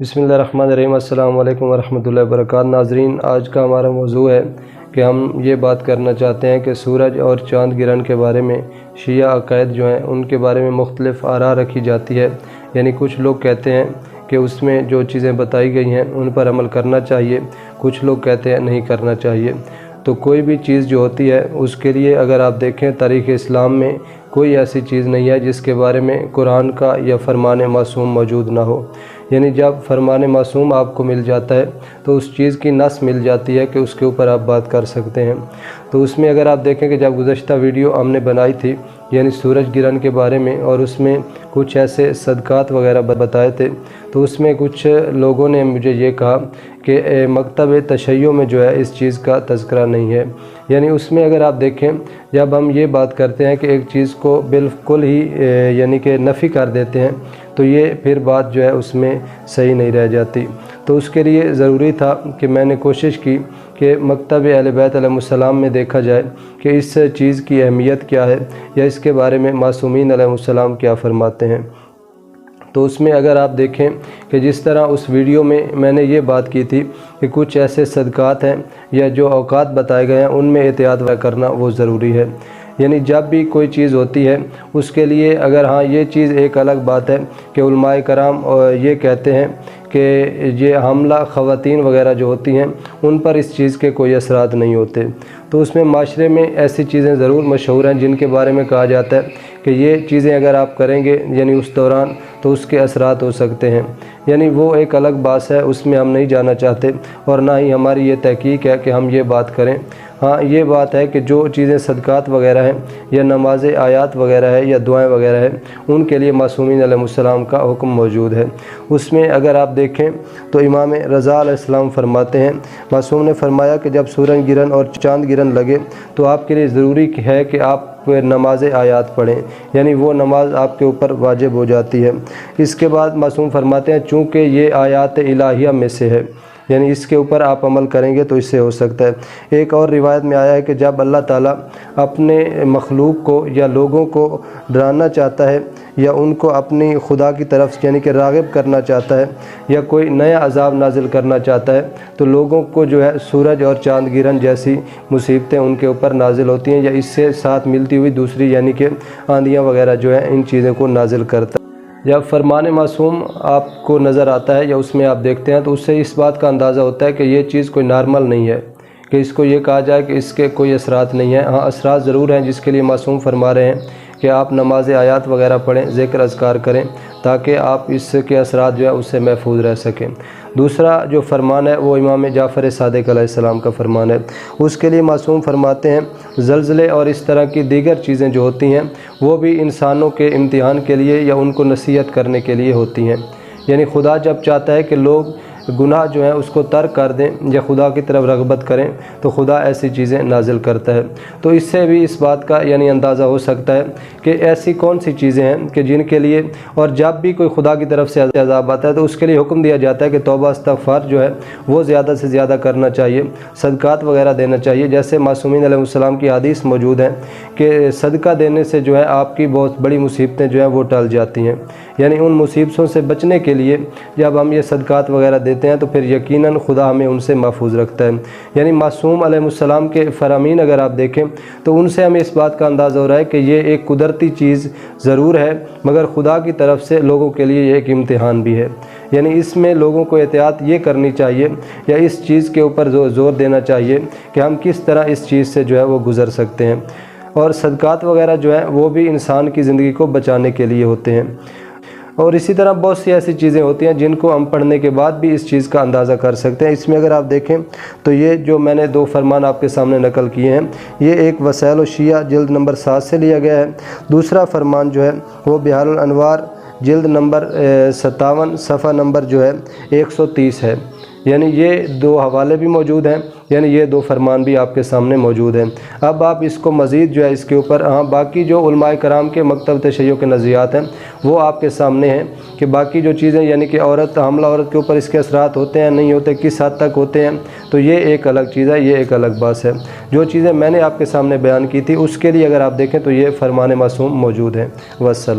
बिस्मिल्लाहिर्रहमानिर्रहीम। अस्सलाम वालेकुम वरहमतुल्लाहि वबरकातुहू। नाज़रीन, आज का हमारा मौज़ू है कि हम ये बात करना चाहते हैं कि सूरज और चाँद गिरन के बारे में शिया अक़ायद जो हैं उनके बारे में मुख्तलिफ़ आरा रखी जाती है। यानी कुछ लोग कहते हैं कि उसमें जो चीज़ें बताई गई हैं उन पर अमल करना चाहिए, कुछ लोग कहते हैं नहीं करना चाहिए। तो कोई भी चीज़ जो होती है उसके लिए अगर आप देखें तारीख़ इस्लाम में कोई ऐसी चीज़ नहीं है जिसके बारे में कुरान का या फरमान मासूम मौजूद ना हो। यानी जब फरमान मासूम आपको मिल जाता है तो उस चीज़ की नस मिल जाती है कि उसके ऊपर आप बात कर सकते हैं। तो उसमें अगर आप देखें कि जब गुज़श्ता वीडियो हमने बनाई थी यानी सूरज गिरन के बारे में और उसमें कुछ ऐसे सदक़ात वगैरह बताए थे, तो उसमें कुछ लोगों ने मुझे ये कहा कि मकतब तशय्यो में जो है इस चीज़ का तज़किरा नहीं है। यानी उसमें अगर आप देखें जब हम ये बात करते हैं कि एक चीज़ को बिल्कुल ही यानी कि नफ़ी कर देते हैं तो ये फिर बात जो है उसमें सही नहीं रह जाती। तो उसके लिए ज़रूरी था कि मैंने कोशिश की कि मकतब अहले बैत अलैहिमुस्सलाम में देखा जाए कि इस चीज़ की अहमियत क्या है या इसके बारे में मासूमीन अलैहिमुस्सलाम क्या फ़रमाते हैं। तो उसमें अगर आप देखें कि जिस तरह उस वीडियो में मैंने ये बात की थी कि कुछ ऐसे सदक़ात हैं या जो औक़ात बताए गए हैं उनमें एहतियात करना वो ज़रूरी है। यानी जब भी कोई चीज़ होती है उसके लिए अगर हाँ ये चीज़ एक अलग बात है कि उलमाए कराम ये कहते हैं कि ये हमला ख़वातीन वगैरह जो होती हैं उन पर इस चीज़ के कोई असरात नहीं होते। तो उसमें माशरे में ऐसी चीज़ें ज़रूर मशहूर हैं जिनके बारे में कहा जाता है कि ये चीज़ें अगर आप करेंगे यानी उस दौरान तो उसके असरात हो सकते हैं। यानी वो एक अलग बात है, उसमें हम नहीं जाना चाहते और ना ही हमारी ये तहकीक है कि हम ये बात करें। हाँ ये बात है कि जो चीज़ें सदक़ात वगैरह हैं या नमाज़ आयात वगैरह है या दुआएं वगैरह है उनके लिए मासूमीन अलैहिमुस्सलाम का हुक्म मौजूद है। उसमें अगर आप देखें तो इमाम रज़ा अलैहिस्सलाम फरमाते हैं, मासूम ने फरमाया कि जब सूरज गिरन और चाँद गिरन लगे तो आपके लिए ज़रूरी है कि आप नमाज़ आयात पढ़ें, यानी वो नमाज आपके ऊपर वाजिब हो जाती है। इसके बाद मासूम फरमाते हैं चूँकि ये आयात इलाहिया में से है यानी इसके ऊपर आप अमल करेंगे तो इससे हो सकता है। एक और रिवायत में आया है कि जब अल्लाह ताला अपने मखलूक को या लोगों को डराना चाहता है या उनको अपनी खुदा की तरफ यानी कि राग़िब करना चाहता है या कोई नया अज़ाब नाजिल करना चाहता है तो लोगों को जो है सूरज और चाँद गिरन जैसी मुसीबतें उनके ऊपर नाजिल होती हैं या इससे साथ मिलती हुई दूसरी यानी कि आंधियाँ वगैरह जो है इन चीज़ों को नाजिल करता है। जब फरमान मासूम आपको नज़र आता है या उसमें आप देखते हैं तो उससे इस बात का अंदाज़ा होता है कि ये चीज़ कोई नॉर्मल नहीं है कि इसको ये कहा जाए कि इसके कोई असरात नहीं है। हाँ असरात ज़रूर हैं जिसके लिए मासूम फरमा रहे हैं कि आप नमाज आयात वगैरह पढ़ें, ज़िक्र अज़कार करें ताकि आप इसके असरात जो है उससे महफूज रह सकें। दूसरा जो फरमान है वो इमाम जाफ़र सादिक़ अलैहिस्सलाम का फरमान है। उसके लिए मासूम फरमाते हैं ज़लज़ले और इस तरह की दीगर चीज़ें जो होती हैं वो भी इंसानों के इम्तिहान के लिए या उनको नसीहत करने के लिए होती हैं। यानी खुदा जब चाहता है कि लोग गुनाह जो है उसको तर्क कर दें या खुदा की तरफ रग़बत करें तो खुदा ऐसी चीज़ें नाजिल करता है। तो इससे भी इस बात का यानी अंदाज़ा हो सकता है कि ऐसी कौन सी चीज़ें हैं कि जिनके लिए और जब भी कोई खुदा की तरफ से अज़ाब आता है तो उसके लिए हुक्म दिया जाता है कि तौबा इस्तग़फ़ार जो है वो ज़्यादा से ज़्यादा करना चाहिए, सदक़ात वगैरह देना चाहिए। जैसे मासूमीन अलैहिमुस्सलाम की हदीस मौजूद है कि सदका देने से जो है आपकी बहुत बड़ी मुसीबतें जो हैं वो टल जाती हैं। यानी उन मुसीबतों से बचने के लिए जब हम ये सदक़ात वगैरह देते हैं तो फिर यकीनन खुदा हमें उनसे महफूज रखता है। यानी मासूम अलैहिस्सलाम के फ़रामीन अगर आप देखें तो उनसे हमें इस बात का अंदाज़ा हो रहा है कि ये एक कुदरती चीज़ ज़रूर है मगर खुदा की तरफ से लोगों के लिए ये एक इम्तिहान भी है। यानी इसमें लोगों को एहतियात ये करनी चाहिए या इस चीज़ के ऊपर ज़ोर देना चाहिए कि हम किस तरह इस चीज़ से जो है वो गुज़र सकते हैं। और सदक़ात वगैरह जो है वो भी इंसान की ज़िंदगी को बचाने के लिए होते हैं। और इसी तरह बहुत सी ऐसी चीज़ें होती हैं जिनको हम पढ़ने के बाद भी इस चीज़ का अंदाज़ा कर सकते हैं। इसमें अगर आप देखें तो ये जो मैंने दो फरमान आपके सामने नकल किए हैं ये एक वसाइल शिया जिल्द नंबर 7 से लिया गया है। दूसरा फरमान जो है वो बिहारुल अनवार जिल्द नंबर 57 सफ़ा नंबर जो है 130 है। यानी ये दो हवाले भी मौजूद हैं, यानी ये दो फरमान भी आपके सामने मौजूद हैं। अब आप इसको मज़ीद जो है इसके ऊपर हाँ बाकी जो उलमाए कराम के मकतब तशय्यो के नज़रियात हैं वो आपके सामने हैं कि बाकी जो चीज़ें यानी कि हमला औरत के ऊपर इसके असरात होते हैं नहीं होते, किस हद तक होते हैं, तो ये एक अलग चीज़ है, ये एक अलग बात है। जो चीज़ें मैंने आपके सामने बयान की थी उसके लिए अगर आप देखें तो ये फरमान मासूम मौजूद है। वस्सलाम।